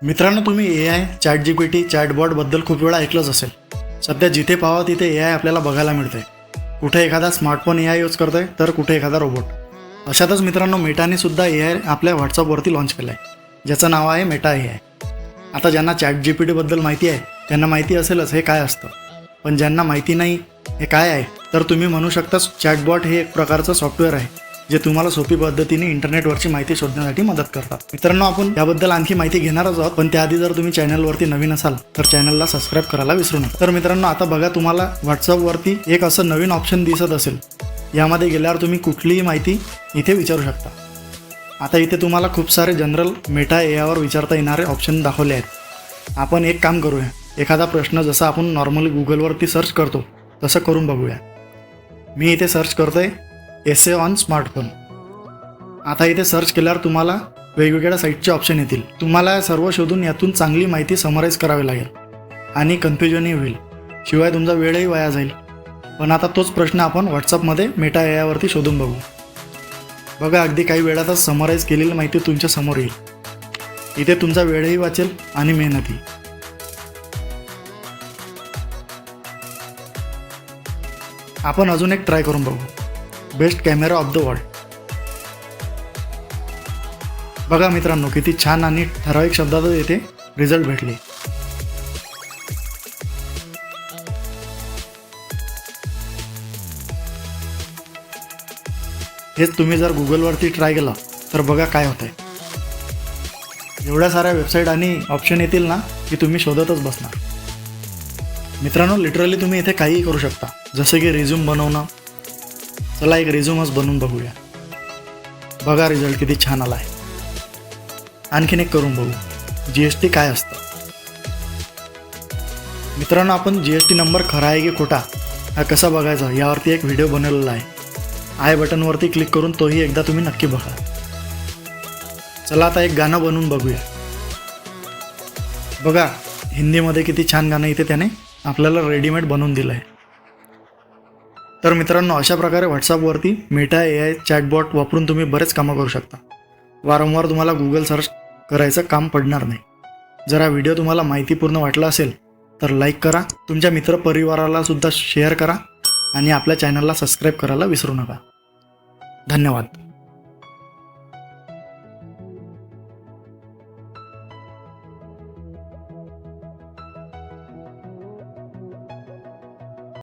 मित्रांनो, तुम्ही AI, ChatGPT, चॅटबॉटबद्दल खूप वेळा ऐकलंच असेल. सध्या जिथे पाहावं तिथे AI आपल्याला बघायला मिळतंय. कुठे एखादा स्मार्टफोन AI यूज करतोय, तर कुठे एखादा रोबोट. अशातच मित्रांनो, मेटाने सुद्धा AI आपल्या व्हॉट्सअपवरती लॉन्च केलं आहे, ज्याचं नाव आहे मेटा AI. आता ज्यांना ChatGPTबद्दल माहिती आहे त्यांना माहिती असेलच हे काय असतं, पण ज्यांना माहिती नाही हे काय आहे, तर तुम्ही म्हणू शकता चॅटबॉट हे एक प्रकारचं सॉफ्टवेअर आहे जे तुम्हाला सोपी पद्धतीने इंटरनेटवरची माहिती शोधण्यासाठी मदत करतात. मित्रांनो, आपण याबद्दल आणखी माहिती घेणारच आहोत, पण त्याआधी जर तुम्ही चॅनलवरती नवीन असाल तर चॅनलला सबस्क्राईब करायला विसरू नका. तर मित्रांनो, आता बघा, तुम्हाला व्हॉट्सअपवरती एक असं नवीन ऑप्शन दिसत असेल. यामध्ये गेल्यावर तुम्ही कुठलीही माहिती इथे विचारू शकता. आता इथे तुम्हाला खूप सारे जनरल मेटा एआयवर विचारता येणारे ऑप्शन दाखवले आहेत. आपण एक काम करूया, एखादा प्रश्न जसा आपण नॉर्मली गुगलवरती सर्च करतो तसं करून बघूया. मी इथे सर्च करतोय एसे ऑन स्मार्टफोन. आता इथे सर्च केल्यावर तुम्हाला वेगवेगळ्या साईटचे ऑप्शन येतील. तुम्हाला सर्व शोधून यातून चांगली माहिती समराईज करावी लागेल आणि कन्फ्युजनही होईल, शिवाय तुमचा वेळही वाया जाईल. पण आता तोच प्रश्न आपण व्हॉट्सअपमध्ये मेटा एआयवरती शोधून बघू. बघा, अगदी काही वेळातच समराईज केलेली माहिती तुमच्या समोर येईल. इथे तुमचा वेळही वाचेल आणि मेहनतही. आपण अजून एक ट्राय करून बघू, best camera off the world. बघा मित्रांनो, किती छान आणि ठराविक शब्दातच येथे रिझल्ट भेटले. हेच तुम्ही जर गुगलवरती ट्राय केला तर बघा काय होतंय. एवढ्या साऱ्या वेबसाईट आणि ऑप्शन येतील ना की तुम्ही शोधतच बसणार. मित्रांनो, लिटरली तुम्ही इथे काहीही करू शकता, जसं की रिझ्यूम बनवणं. चला, एक रिझ्यूमच बनवून बघूया. बघा, रिझल्ट किती छान आला आहे. आणखीन एक करून बघू, GST काय असतं. मित्रांनो, आपण GST नंबर खरा आहे की खोटा हा कसा बघायचा यावरती एक व्हिडिओ बनवलेला आहे. आय बटनवरती क्लिक करून तोही एकदा तुम्ही नक्की बघा. चला, आता एक गाणं बनवून बघूया. बघा, हिंदीमध्ये किती छान गाणं इथे त्याने आपल्याला रेडीमेड बनवून दिलं आहे. तर मित्रांनो, अशा प्रकारे व्हॉट्सअपवरती मेटा AI चॅटबॉट वापरून तुम्ही बरेच कामं करू शकता. वारंवार तुम्हाला गुगल सर्च करायचं काम पडणार नाही. जर हा व्हिडिओ तुम्हाला माहितीपूर्ण वाटला असेल तर लाईक करा, तुमच्या मित्रपरिवाराला सुद्धा शेअर करा आणि आपल्या चॅनलला सबस्क्राईब करायला विसरू नका. धन्यवाद.